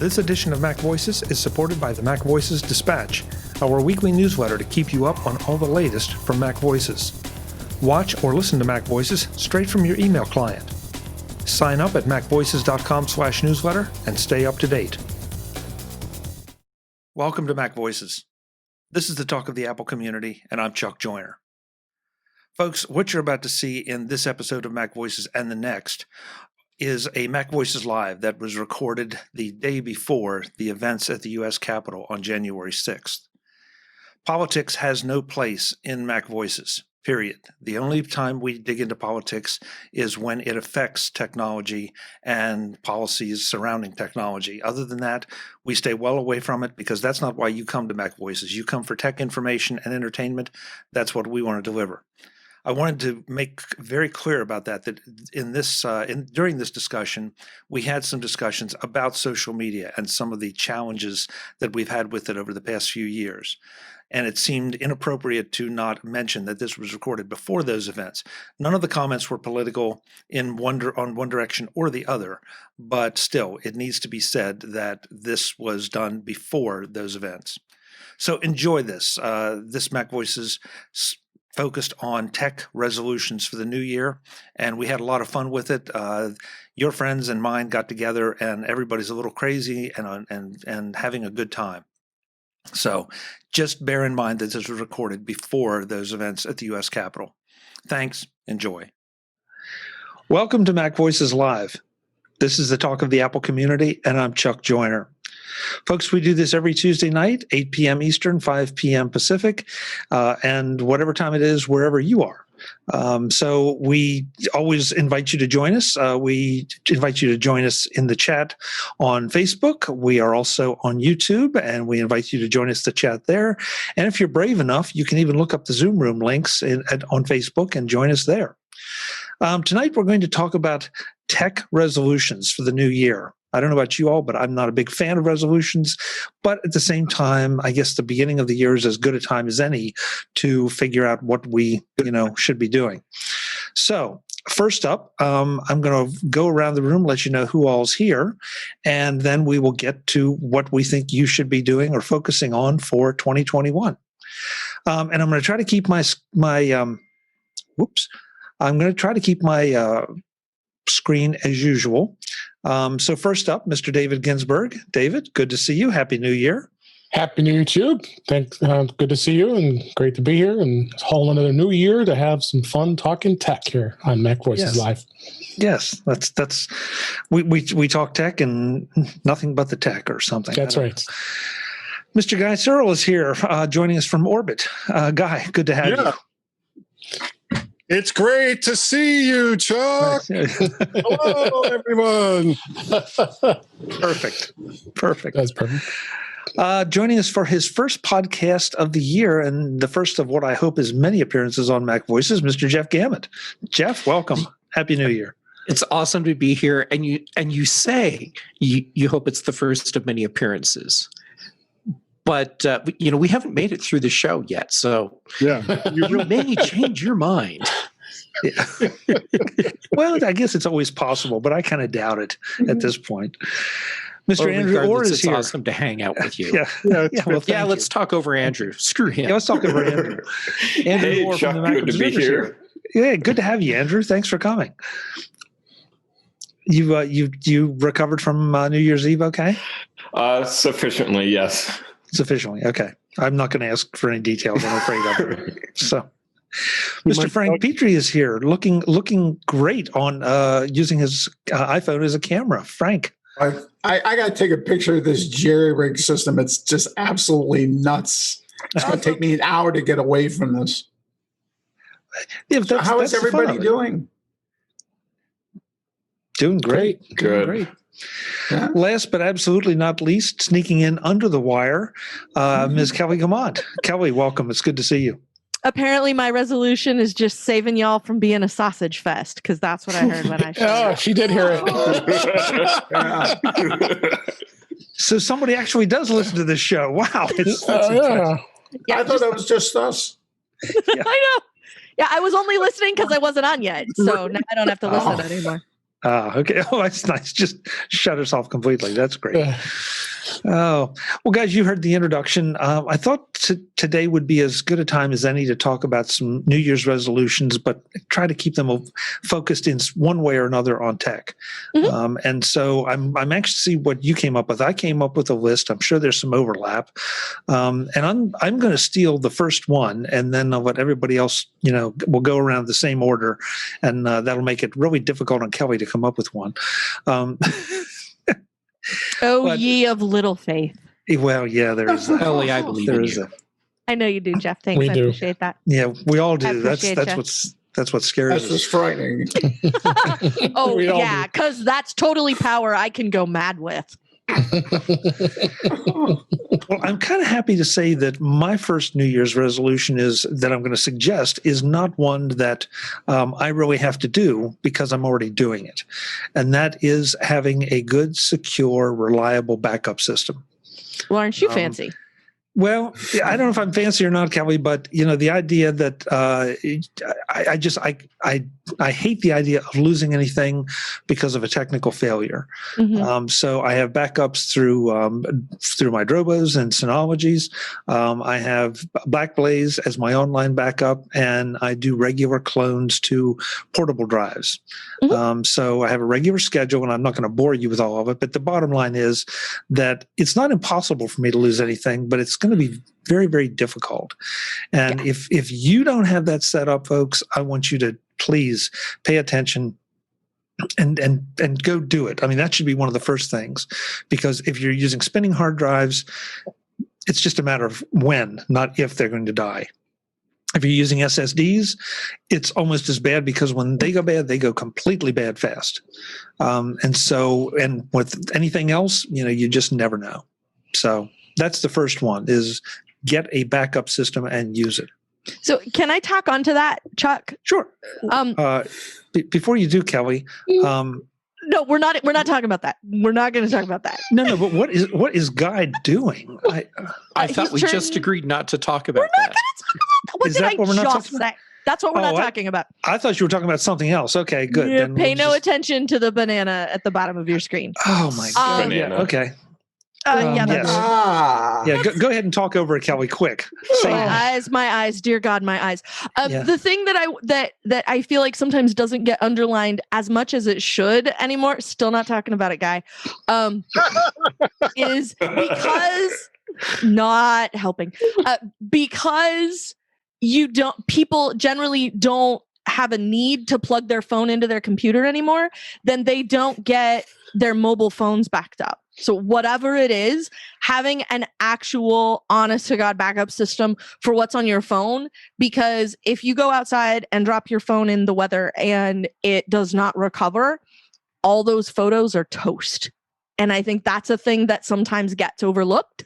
This edition of Mac Voices is supported by the MacVoices Dispatch, our weekly newsletter to keep you up on all the latest from Mac Voices. Watch or listen to Mac Voices straight from your email client. Sign up at macvoices.com/newsletter and stay up to date. Welcome to Mac Voices. This is the talk of the Apple community, and I'm Chuck Joyner. Folks, what you're about to see in this episode of Mac Voices and the next is a Mac Voices Live that was recorded the day before the events at the U.S. Capitol on January 6th. Politics has no place in Mac Voices, period. The only time we dig into politics is when it affects technology and policies surrounding technology. Other than that, we stay well away from it because that's not why you come to Mac Voices. You come for tech information and entertainment. That's what we want to deliver. I wanted to make very clear about that during this discussion, we had some discussions about social media and some of the challenges that we've had with it over the past few years. And it seemed inappropriate to not mention that this was recorded before those events. None of the comments were political on one direction or the other, but still, it needs to be said that this was done before those events. So enjoy this. This Mac Voices focused on tech resolutions for the new year, and we had a lot of fun with it. Your friends and mine got together, and everybody's a little crazy and having a good time. So just bear in mind that this was recorded before those events at the U.S. Capitol. Thanks. Enjoy. Welcome to Mac Voices Live. This is the talk of the Apple community, and I'm Chuck Joyner. Folks, we do this every Tuesday night, 8 p.m. Eastern, 5 p.m. Pacific, and whatever time it is, wherever you are. So we always invite you to join us. We invite you to join us in the chat on Facebook. We are also on YouTube, and we invite you to join us to chat there. And if you're brave enough, you can even look up the Zoom room links on Facebook and join us there. Tonight, we're going to talk about tech resolutions for the new year. I don't know about you all, but I'm not a big fan of resolutions. But at the same time, I guess the beginning of the year is as good a time as any to figure out what we, should be doing. So first up, I'm going to go around the room, let you know who all's here, and then we will get to what we think you should be doing or focusing on for 2021. And I'm going to try to keep my screen as usual. So first up, Mr. David Ginsburg. David, good to see you. Happy New Year. Happy New Year, too. Thanks. Good to see you and great to be here. And it's a whole another new year to have some fun talking tech here on Mac Voices Live. Yes, that's we talk tech and nothing but the tech or something. That's right. Mr. Guy Searle is here joining us from Orbit. Guy, good to have you. It's great to see you, Chuck. Hello, everyone. Perfect. That's perfect. Joining us for his first podcast of the year and the first of what I hope is many appearances on Mac Voices, Mr. Jeff Gamet. Jeff, welcome. Happy New Year. It's awesome to be here. And you say you hope it's the first of many appearances. But, we haven't made it through the show yet, so you may change your mind. Yeah. Well, I guess it's always possible, but I kind of doubt it at this point. Mr. Andrew Orr is here. It's awesome to hang out with you. Let's talk over Andrew. Screw him. Yeah, let's talk over Andrew. Hey, Orr Chuck, good to be here. Yeah, good to have you, Andrew. Thanks for coming. You recovered from New Year's Eve, okay? Sufficiently, yes. Sufficiently, okay. I'm not going to ask for any details, I'm afraid of it. So, Mr. Frank Petrie is here, looking great on using his iPhone as a camera. Frank. I got to take a picture of this jerry-rig system. It's just absolutely nuts. It's going to take me an hour to get away from this. Yeah, so how is everybody doing? Doing great. Good. Doing great. Yeah. Last but absolutely not least, sneaking in under the wire, Ms. Kelly Gamont. Kelly, welcome. It's good to see you. Apparently, my resolution is just saving y'all from being a sausage fest, because that's what I heard when I showed up. She did hear it. So somebody actually does listen to this show. Wow. I thought it was just us. Yeah. I know. Yeah, I was only listening because I wasn't on yet, so now I don't have to listen anymore. Okay. Oh, that's nice. Just shut us off completely. That's great. Oh, well, guys, you heard the introduction. I thought today would be as good a time as any to talk about some New Year's resolutions, but try to keep them focused in one way or another on tech. Mm-hmm. And so I'm anxious to see what you came up with. I came up with a list. I'm sure there's some overlap. And I'm going to steal the first one, and then I'll let everybody else, we'll go around the same order, and that'll make it really difficult on Kelly to come up with one. But, ye of little faith. Well, yeah, there is that. Ellie, I believe in you. I know you do, Jeff. Thanks. We I do. appreciate that. Yeah, we all do. That's you. what scares That's us. just frightening. Oh, We all yeah, because that's totally power I can go mad with. Well, I'm kind of happy to say that my first New Year's resolution that I'm going to suggest is not one that I really have to do because I'm already doing it. And that is having a good, secure, reliable backup system. Well, aren't you fancy? Well, I don't know if I'm fancy or not, Kelly, but the idea that I hate the idea of losing anything because of a technical failure. Mm-hmm. So I have backups through my Drobos and Synologies. I have Backblaze as my online backup, and I do regular clones to portable drives. Mm-hmm. So I have a regular schedule, and I'm not going to bore you with all of it. But the bottom line is that it's not impossible for me to lose anything, but it's going to be very, very difficult. And if you don't have that set up, folks, I want you to please pay attention and go do it. I mean, that should be one of the first things, because if you're using spinning hard drives, it's just a matter of when, not if they're going to die. If you're using SSDs, it's almost as bad, because when they go bad, they go completely bad fast. And with anything else, you just never know. So that's the first one, is get a backup system and use it. So can I tack onto that, Chuck? Sure. Before you do, Kelly. No, we're not talking about that. We're not going to talk about that. No, but what is Guy doing? I thought we just agreed not to talk about that. We're not that. going to talk about that. What Is did that I what we're not just talking about? say? That's what we're not talking about. I thought you were talking about something else. Okay, good. Yeah, Then pay we'll no attention to the banana at the bottom of your screen. Oh my God! Banana. Yeah, okay. Yeah, yes. Yeah, go ahead and talk over it, Kelly. Quick. My eyes, dear God, my eyes. Yeah. The thing that I feel like sometimes doesn't get underlined as much as it should anymore. Still not talking about it, Guy. Is because not helping. Because people generally don't have a need to plug their phone into their computer anymore, then they don't get their mobile phones backed up. So whatever it is, having an actual honest to God backup system for what's on your phone, because if you go outside and drop your phone in the weather and it does not recover, all those photos are toast. And I think that's a thing that sometimes gets overlooked,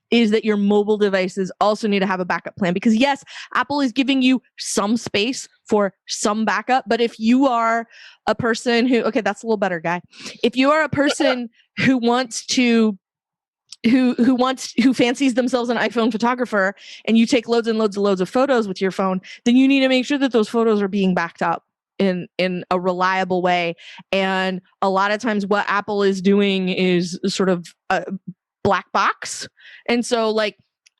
is that your mobile devices also need to have a backup plan. Because yes, Apple is giving you some space for some backup, but if you are a person who, okay, that's a little better, Guy. If you are a person who fancies themselves an iPhone photographer, and you take loads and loads of photos with your phone, then you need to make sure that those photos are being backed up in a reliable way. And a lot of times what Apple is doing is sort of a black box. And so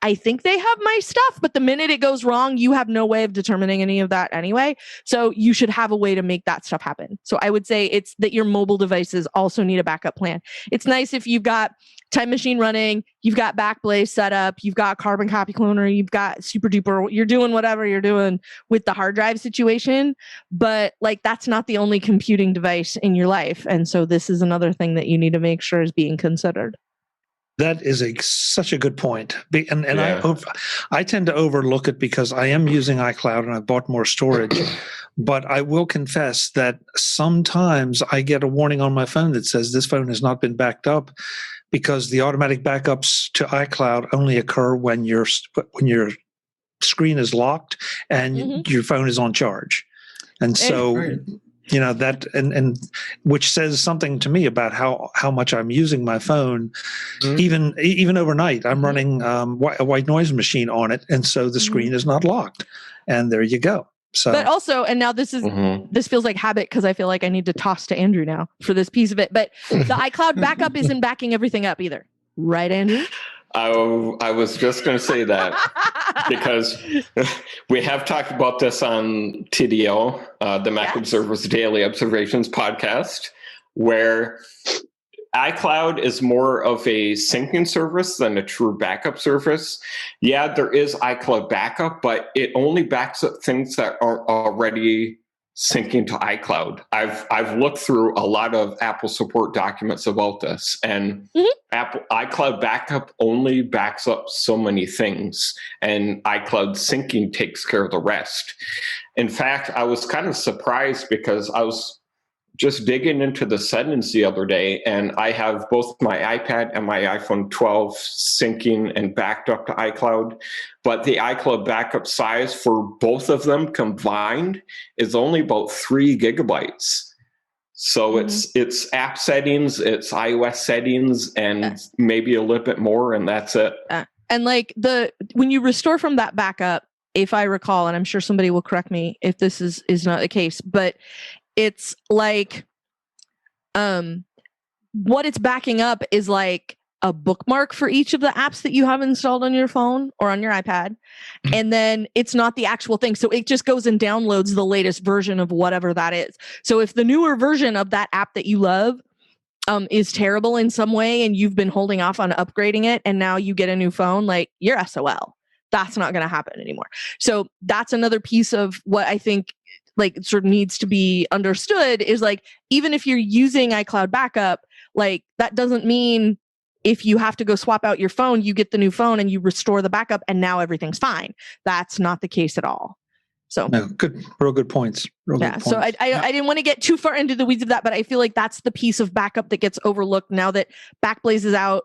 I think they have my stuff, but the minute it goes wrong, you have no way of determining any of that anyway. So you should have a way to make that stuff happen. So I would say it's that your mobile devices also need a backup plan. It's nice if you've got Time Machine running, you've got Backblaze set up, you've got Carbon Copy Cloner, you've got Super Duper, you're doing whatever you're doing with the hard drive situation, but that's not the only computing device in your life. And so this is another thing that you need to make sure is being considered. That is such a good point. And yeah. I tend to overlook it because I am using iCloud and I bought more storage. But I will confess that sometimes I get a warning on my phone that says this phone has not been backed up, because the automatic backups to iCloud only occur when your screen is locked and your phone is on charge. And so... Right. That and which says something to me about how much I'm using my phone, even overnight. I'm running a white noise machine on it, and so the screen is not locked. And there you go. So, but also, and now this is this feels like habit because I feel like I need to toss to Andrew now for this piece of it. But the iCloud backup isn't backing everything up either, right, Andrew? I was just going to say that because we have talked about this on TDO, the Mac Observer's Daily Observations podcast, where iCloud is more of a syncing service than a true backup service. Yeah, there is iCloud backup, but it only backs up things that are already syncing to iCloud. I've looked through a lot of Apple support documents about this, and Apple iCloud backup only backs up so many things, and iCloud syncing takes care of the rest. In fact, I was kind of surprised because I was just digging into the settings the other day, and I have both my iPad and my iPhone 12 syncing and backed up to iCloud. But the iCloud backup size for both of them combined is only about 3 gigabytes. So it's app settings, it's iOS settings, and maybe a little bit more, and that's it. And like when you restore from that backup, if I recall, and I'm sure somebody will correct me if this is not the case, but it's like what it's backing up is like a bookmark for each of the apps that you have installed on your phone or on your iPad. And then it's not the actual thing. So it just goes and downloads the latest version of whatever that is. So if the newer version of that app that you love is terrible in some way and you've been holding off on upgrading it and now you get a new phone, like you're SOL. That's not going to happen anymore. So that's another piece of what I think like sort of needs to be understood is like, even if you're using iCloud backup, like that doesn't mean if you have to go swap out your phone, you get the new phone and you restore the backup and now everything's fine. That's not the case at all. So no, real good points. Good points. So I didn't want to get too far into the weeds of that, but I feel like that's the piece of backup that gets overlooked now that Backblaze is out,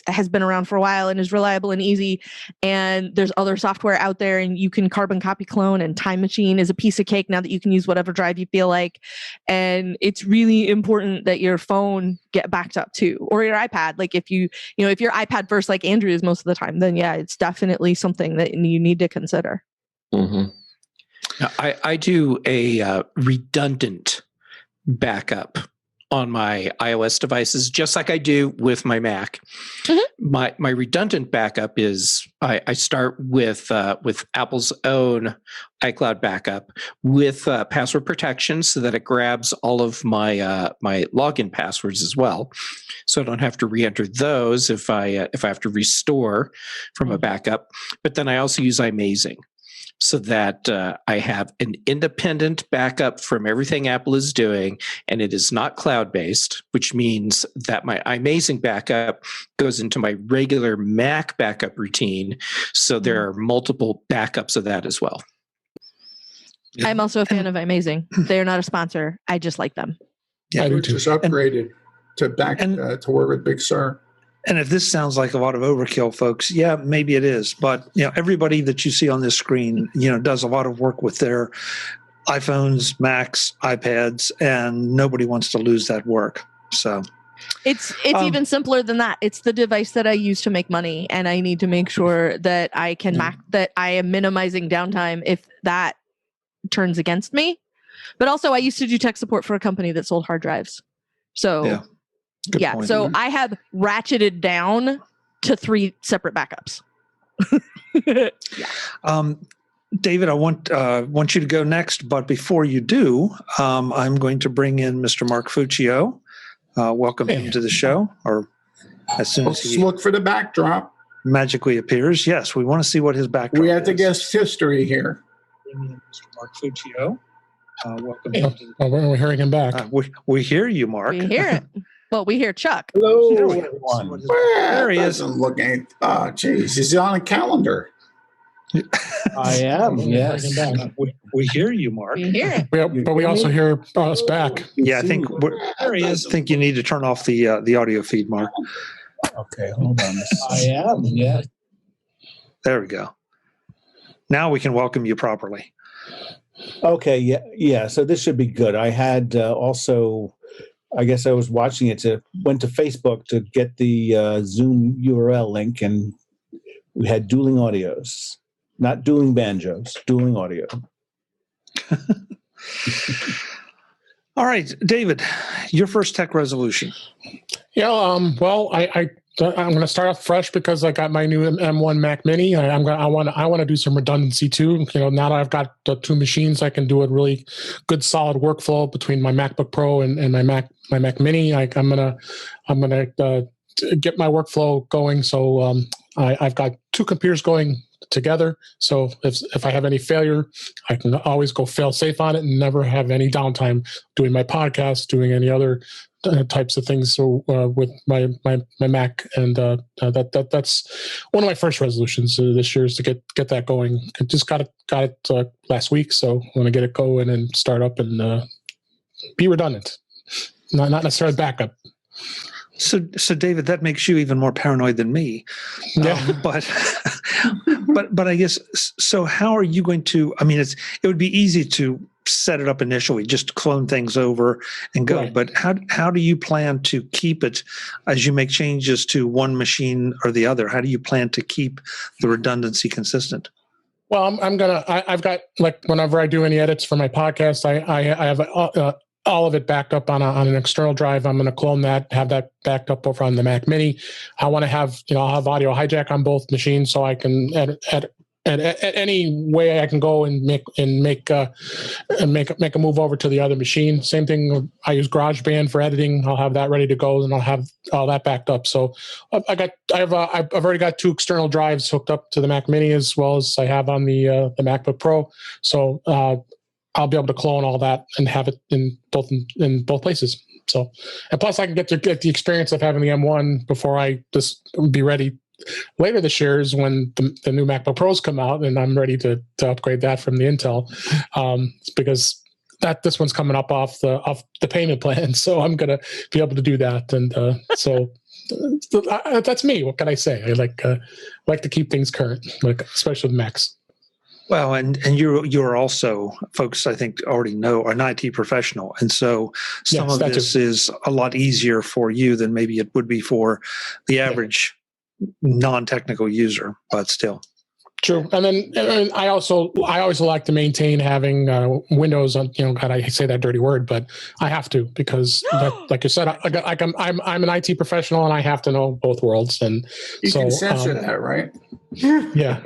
has been around for a while and is reliable and easy. And there's other software out there and you can carbon copy clone, and Time Machine is a piece of cake now that you can use whatever drive you feel like. And it's really important that your phone get backed up too, or your iPad. Like if you're iPad first, like Andrew is most of the time, then yeah, it's definitely something that you need to consider. Now, I do a redundant backup on my iOS devices, just like I do with my Mac. My redundant backup is I start with Apple's own iCloud backup with password protection, so that it grabs all of my my login passwords as well, so I don't have to re-enter those if I have to restore from a backup. But then I also use iMazing, so that I have an independent backup from everything Apple is doing, and it is not cloud-based, which means that my iMazing backup goes into my regular Mac backup routine, so there are multiple backups of that as well. I'm also a fan of iMazing. They're not a sponsor. I just like them. Yeah, I just upgraded to work with Big Sur. And if this sounds like a lot of overkill, folks, yeah, maybe it is. But everybody that you see on this screen, does a lot of work with their iPhones, Macs, iPads, and nobody wants to lose that work. So it's even simpler than that. It's the device that I use to make money, and I need to make sure that I can that I am minimizing downtime if that turns against me. But also, I used to do tech support for a company that sold hard drives, so. Yeah. Good point. So I have ratcheted down to 3 separate backups. David, I want you to go next, but before you do, I'm going to bring in Mr. Mark Fuccio. Welcome him to the show, or as soon as he look for the backdrop magically appears. Yes, we want to see what his backdrop is. We have to guess history here. Bring in Mr. Mark Fuccio. Welcome him to the we're hearing him back. We hear you, Mark. We hear it. Well, we hear Chuck. Hello, everyone. There he is. Looking. Oh, geez. He's on a calendar. I am, yes. We hear you, Mark. We hear it. But we also hear us back. Yeah, I think there he is. I think you need to turn off the audio feed, Mark. Okay, hold on. I am, yes. There we go. Now we can welcome you properly. Okay, yeah. So this should be good. I had also... I guess I was watching it, went to Facebook to get the Zoom URL link, and we had dueling audios. Not dueling banjos, dueling audio. All right, David, your first tech resolution. Yeah. Well, I'm going to start off fresh because I got my new M1 Mac Mini. I want to do some redundancy too. Now that I've got the two machines, I can do a really good solid workflow between my MacBook Pro and my Mac Mini. I'm gonna get my workflow going. So I've got two computers going together. So if I have any failure, I can always go fail safe on it and never have any downtime doing my podcast, doing any other types of things. So with my Mac, and that's one of my first resolutions this year is to get that going. I just got it last week, so I want to get it going and start up and be redundant, not necessarily backup. So David, that makes you even more paranoid than me. Yeah. But I guess, so how are you going to, I mean, it would be easy to set it up initially, just clone things over and go. Right. But how do you plan to keep it as you make changes to one machine or the other? How do you plan to keep the redundancy consistent? Well, I've got, like, whenever I do any edits for my podcast, I have all of it backed up on an external drive. I'm going to clone that, have that backed up over on the Mac Mini. I want to have, I'll have audio hijack on both machines, so I can edit any way I can go and make a move over to the other machine. Same thing. I use GarageBand for editing. I'll have that ready to go, and I'll have all that backed up. So I've already got two external drives hooked up to the Mac Mini as well as I have on the MacBook Pro. So I'll be able to clone all that and have it in both places. So, and plus I can get the experience of having the M1 before I just be ready later this year is when the new MacBook Pros come out, and I'm ready to upgrade that from the Intel, because this one's coming up off the payment plan. So I'm going to be able to do that. And so that's me. What can I say? I like to keep things current, especially with Macs. Well, and you're also, folks, I think already know, an IT professional. And so some of this is a lot easier for you than maybe it would be for the average non-technical user, but still. True. And then I always like to maintain having Windows on, God, I say that dirty word, but I have to, because like you said, I'm an IT professional and I have to know both worlds. And you can censor that, right? Yeah.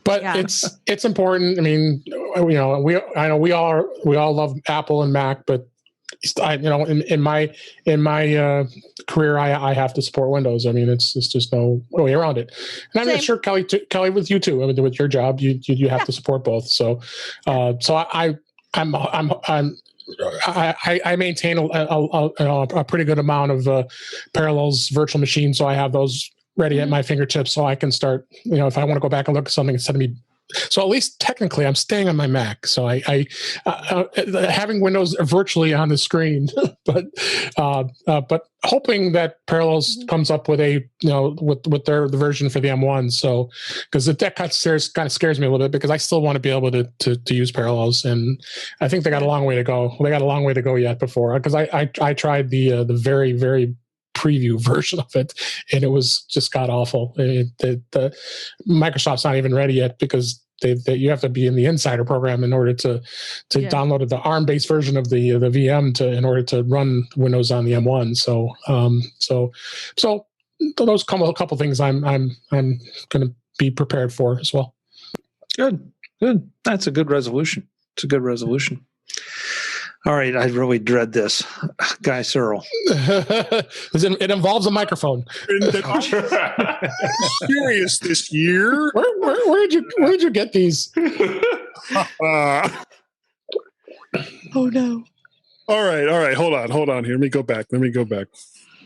But yeah. It's important. I mean, we all love Apple and Mac, but in my career, I have to support Windows. I mean, it's just no way around it. And I'm sure Kelly, with you too. I mean, with your job, you have to support both. So, I maintain a pretty good amount of Parallels virtual machines, so I have those ready at my fingertips, so I can start. If I want to go back and look at something instead of me. So at least technically, I'm staying on my Mac. So I having Windows virtually on the screen, but hoping that Parallels comes up with with the version for the M1. So because that kind of scares me a little bit, because I still want to be able to use Parallels, and I think they got a long way to go. They got a long way to go yet before, because I tried the very, very preview version of it, and it was just god awful. The Microsoft's not even ready yet, because you have to be in the Insider program in order to download the ARM-based version of the VM in order to run Windows on the M1. So those a couple things I'm going to be prepared for as well. Good. That's a good resolution. It's a good resolution. All right, I really dread this, Guy Searle. It involves a microphone. Serious this year. Where'd you get these? Oh no! All right. Hold on. Here, let me go back.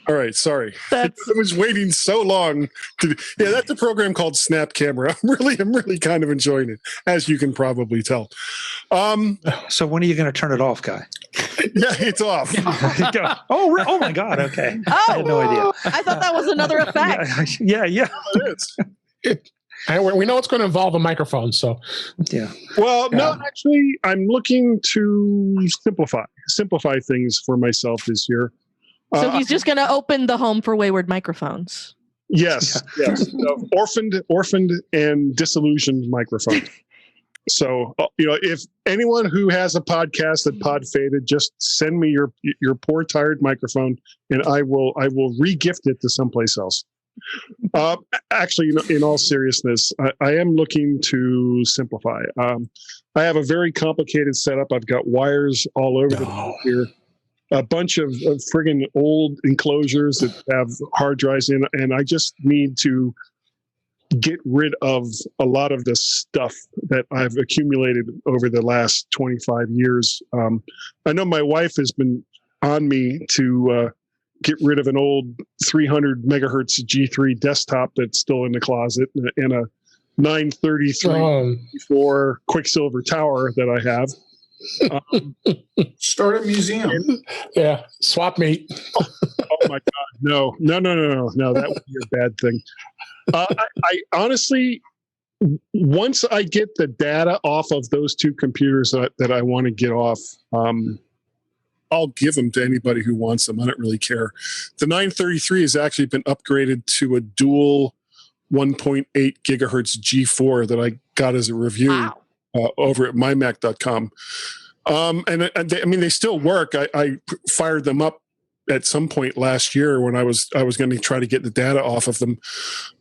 All right, sorry. I was waiting so long. That's a program called SnapCamera. I'm really kind of enjoying it, as you can probably tell. So when are you going to turn it off, Guy? Yeah, it's off. Oh my God. Okay. Oh, I had no idea. I thought that was another effect. Yeah. It is. We know it's going to involve a microphone, so yeah. Well, no, actually, I'm looking to simplify things for myself this year. So he's just going to open the home for wayward microphones. Yes. Orphaned and disillusioned microphones. So, if anyone who has a podcast that pod faded, just send me your poor tired microphone, and I will re-gift it to someplace else. Actually, in all seriousness, I am looking to simplify. I have a very complicated setup. I've got wires all over the place here, a bunch of friggin' old enclosures that have hard drives in, and I just need to get rid of a lot of the stuff that I've accumulated over the last 25 years. I know my wife has been on me to get rid of an old 300 megahertz G3 desktop that's still in the closet, and a 933 for Quicksilver Tower that I have. Start a museum. Yeah, swap meet. Oh my God, no, that would be a bad thing. I honestly, once I get the data off of those two computers that I want to get off, I'll give them to anybody who wants them. I don't really care. The 933 has actually been upgraded to a dual 1.8 gigahertz G4 that I got as a review over at mymac.com. And they still work. I fired them up at some point last year when I was going to try to get the data off of them,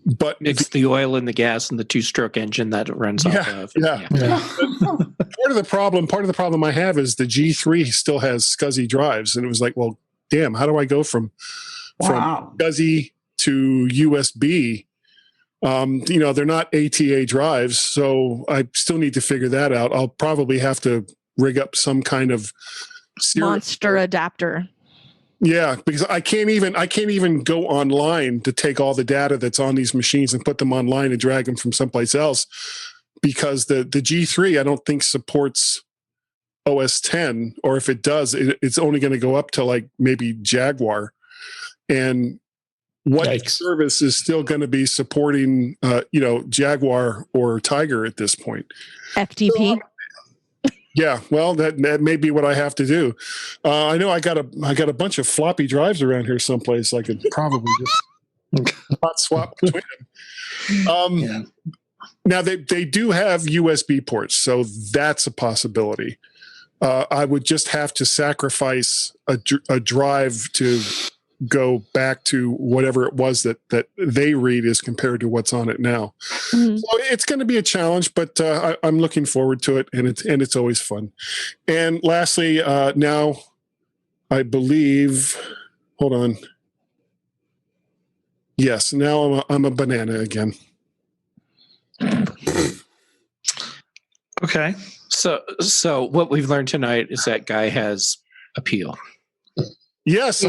but it's the oil and the gas and the two-stroke engine that it runs off of. Yeah. Part of the problem I have is the G3 still has SCSI drives, and it was like, well, damn, how do I go from SCSI to USB? They're not ATA drives, so I still need to figure that out. I'll probably have to rig up some kind of monster adapter. Yeah, because I can't even go online to take all the data that's on these machines and put them online and drag them from someplace else, because the G3 I don't think supports OS 10, or if it does, it's only going to go up to like maybe Jaguar, and what service is still going to be supporting Jaguar or Tiger at this point? FTP. Yeah, well, that may be what I have to do. I know I got a bunch of floppy drives around here someplace. I could probably just hot swap between them. Now they do have USB ports, so that's a possibility. I would just have to sacrifice a drive to go back to whatever it was that they read as compared to what's on it now. Mm-hmm. So it's going to be a challenge, but I'm looking forward to it, and it's always fun. And lastly, now I believe, hold on. Yes, now I'm a banana again. Okay. So what we've learned tonight is that Guy has appeal. Yes.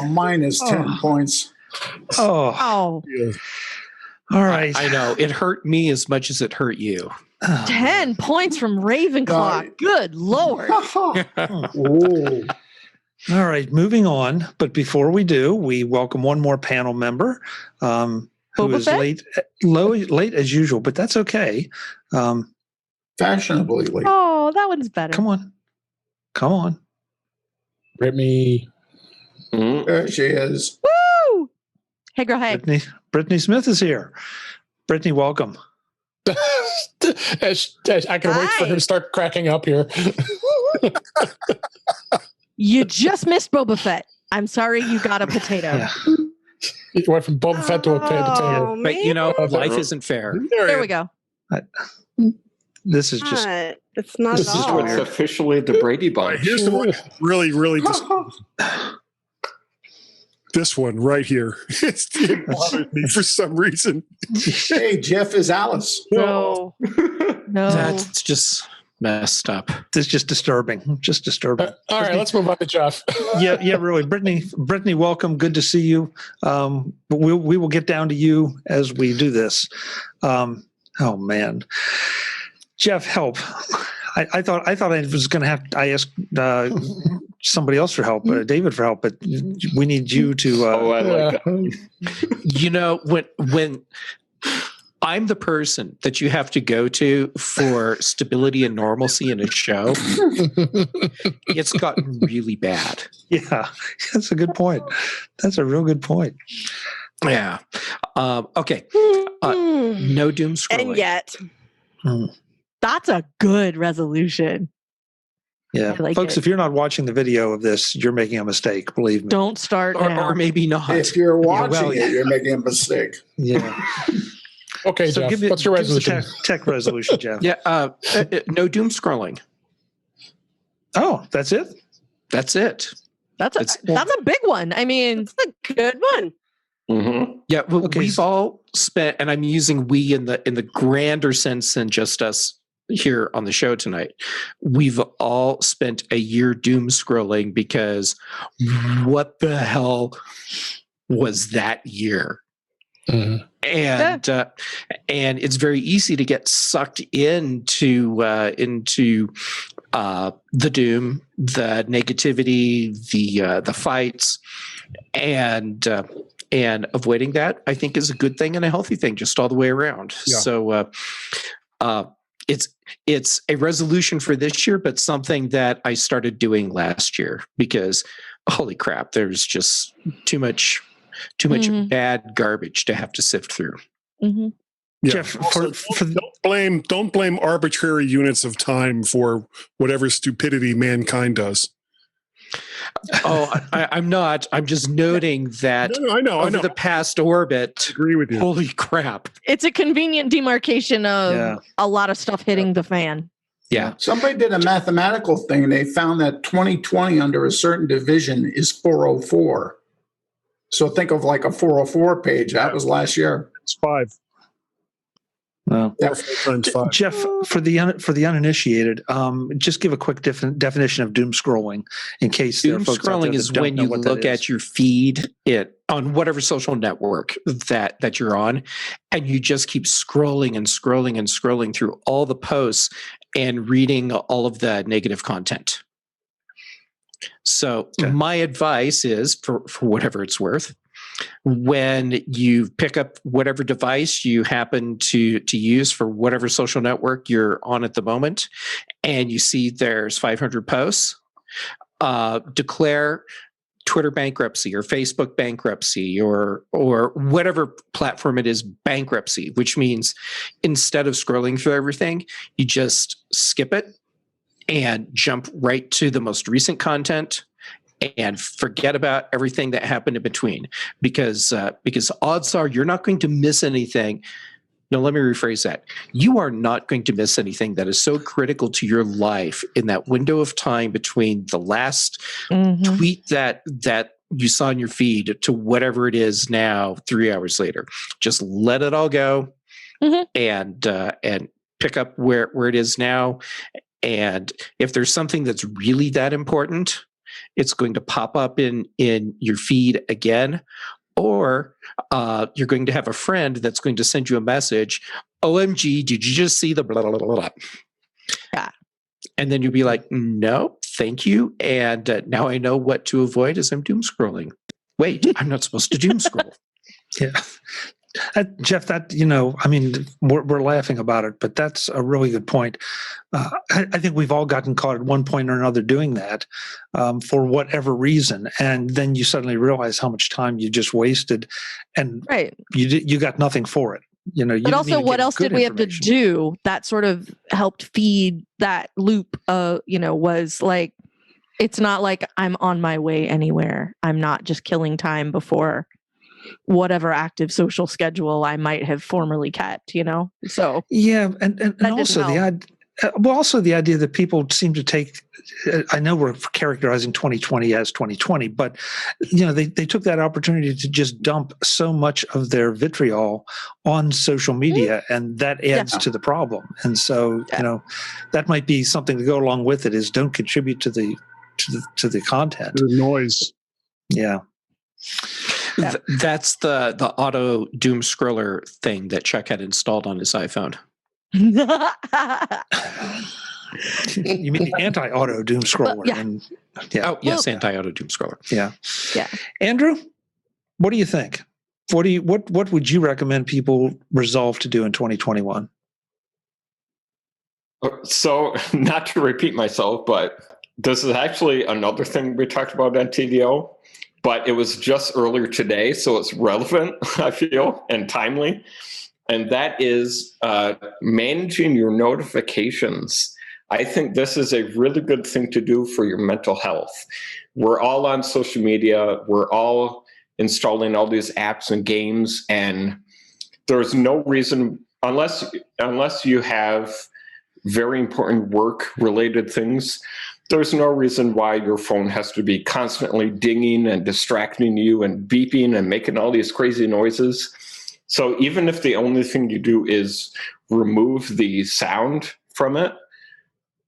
Minus 10 points. All right. I know. It hurt me as much as it hurt you. 10 points from Ravenclaw. Good Lord. All right. Moving on. But before we do, we welcome one more panel member who is late as usual, but that's okay. Fashionably late. Oh, that one's better. Come on. Brittany. There she is. Woo! Hey, girl, hey. Brittany Smith is here. Brittany, welcome. I can wait for her to start cracking up here. You just missed Boba Fett. I'm sorry you got a potato. Yeah. You went from Boba Fett to a potato. But life isn't fair. There we go. This is just... It's not this is what's officially the Brady Bunch. Here's the one really this one right here. It bothered me for some reason. Hey, Jeff is Alice. No. That's just messed up. It's just disturbing. All right, let's move on to Jeff. yeah, really. Brittany, welcome. Good to see you. We will get down to you as we do this. Oh man. Jeff, help. I thought I was going to have I asked somebody else for help, David for help, but we need you to. I like that. When I'm the person that you have to go to for stability and normalcy in a show, it's gotten really bad. Yeah, that's a good point. That's a real good point. Yeah. Okay. No doom scrolling. And yet, That's a good resolution. Yeah, I like folks, it. if you're not watching the video of this, you're making a mistake. Believe me. Don't start now. Or maybe not. If you're watching well, it, you're making a mistake. Yeah. Okay, So Jeff, what's your give us a resolution? tech resolution, Jeff. Yeah, no doom scrolling. Oh, that's it. That's it. That's a big one. I mean, it's a good one. Mm-hmm. Yeah, well, Okay, we've all spent, and I'm using we in the grander sense than just us here on the show tonight. We've all spent a year doom scrolling because what the hell was that year? Mhm. And it's very easy to get sucked into the doom, the negativity, the fights, and avoiding that, I think, is a good thing and a healthy thing, just all the way around. Yeah. So it's a resolution for this year, but something that I started doing last year because, holy crap, there's just too much bad garbage to have to sift through. mhm. Yeah. Jeff, Also, don't blame arbitrary units of time for whatever stupidity mankind does. Oh, I'm not. I'm just noting that No, I know. over the past orbit, I agree with you. holy crap. It's a convenient demarcation of a lot of stuff hitting the fan. Yeah. Somebody did a mathematical thing and they found that 2020 under a certain division is 404. So think of like a 404 page. That was last year. It's 5. Well, Yeah. 4 times 5. Jeff, for the uninitiated, just give a quick definition of doom scrolling in case there are Doom folks out there scrolling that is don't when know you what that look is. at your feed on whatever social network that you're on, and you just keep scrolling and scrolling and scrolling through all the posts and reading all of the negative content. So Okay. my advice is, for whatever it's worth, when you pick up whatever device you happen to use for whatever social network you're on at the moment, and you see there's 500 posts, declare Twitter bankruptcy or Facebook bankruptcy or whatever platform it is bankruptcy, which means instead of scrolling through everything, you just skip it and jump right to the most recent content and forget about everything that happened in between, because odds are you're not going to miss anything. No, let me rephrase that. You are not going to miss anything that is so critical to your life in that window of time between the last tweet that you saw in your feed to whatever it is now 3 hours later. Just let it all go and pick up where it is now. And if there's something that's really that important, it's going to pop up in your feed again, or you're going to have a friend that's going to send you a message, OMG, did you just see the blah, blah, blah, blah? Yeah. And then you'll be like, no, thank you. And now I know what to avoid as I'm doom scrolling. Wait, I'm not supposed to doom scroll. Yeah. Jeff, we're laughing about it, but that's a really good point. I think we've all gotten caught at one point or another doing that for whatever reason. And then you suddenly realize how much time you just wasted and you got nothing for it. But also, what else did we have to do that sort of helped feed that loop? Was like, it's not like I'm on my way anywhere. I'm not just killing time before whatever active social schedule I might have formerly kept, So yeah, and also the idea that people seem to take. I know we're characterizing 2020 as 2020, but they took that opportunity to just dump so much of their vitriol on social media, and that adds to the problem. And so that might be something to go along with it. Is don't contribute to the content, the noise. Yeah. That's the auto doom scroller thing that Chuck had installed on his iPhone. You mean the anti-auto doom scroller? Oh, yes, anti-auto doom scroller. Yeah. Yeah. Andrew, what do you think? What would you recommend people resolve to do in 2021? So, not to repeat myself, but this is actually another thing we talked about on TDO. But it was just earlier today, so it's relevant, I feel, and timely. and that is managing your notifications. I think this is a really good thing to do for your mental health. We're all on social media. We're all installing all these apps and games, and there's no reason, unless you have very important work-related things, there's no reason why your phone has to be constantly dinging and distracting you and beeping and making all these crazy noises. So even if the only thing you do is remove the sound from it,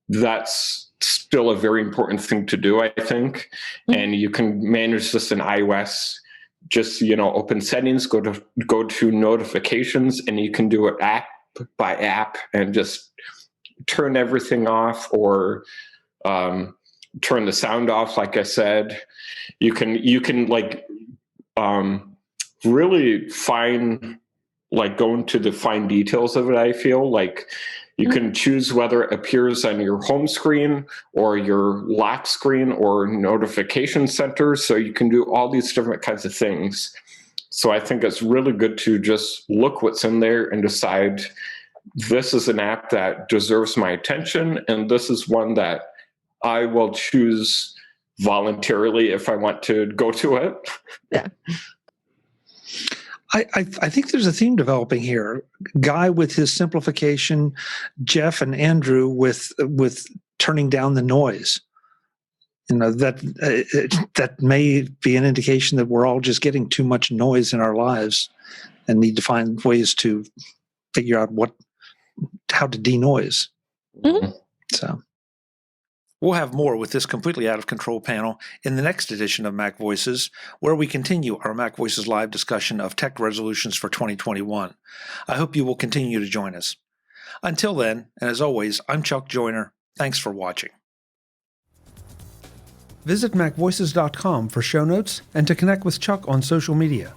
that's still a very important thing to do, I think. And you can manage this in iOS. Just, open settings, go to notifications, and you can do it app by app and just turn everything off, or turn the sound off. Like I said, you can really go into the fine details of it. I feel like you can choose whether it appears on your home screen or your lock screen or notification center. So you can do all these different kinds of things. So I think it's really good to just look what's in there and decide, this is an app that deserves my attention, and this is one that I will choose voluntarily if I want to go to it. Yeah. I think there's a theme developing here. Guy with his simplification, Jeff and Andrew with turning down the noise. That may be an indication that we're all just getting too much noise in our lives and need to find ways to figure out how to denoise. Mm-hmm. So we'll have more with this completely out of control panel in the next edition of Mac Voices, where we continue our Mac Voices live discussion of tech resolutions for 2021. I hope you will continue to join us. Until then, and as always, I'm Chuck Joyner. Thanks for watching. Visit MacVoices.com for show notes and to connect with Chuck on social media.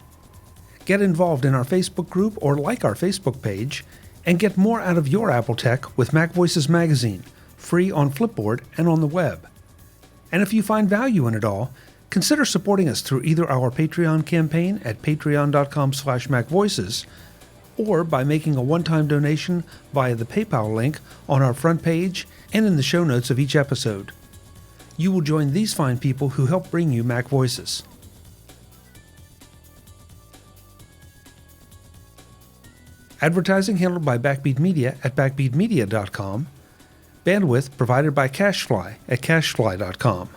Get involved in our Facebook group or like our Facebook page, and get more out of your Apple tech with Mac Voices Magazine, free on Flipboard and on the web. And if you find value in it all, consider supporting us through either our Patreon campaign at patreon.com/MacVoices, or by making a one-time donation via the PayPal link on our front page and in the show notes of each episode. You will join these fine people who help bring you Mac Voices. Advertising handled by Backbeat Media at backbeatmedia.com. Bandwidth provided by CacheFly at cachefly.com.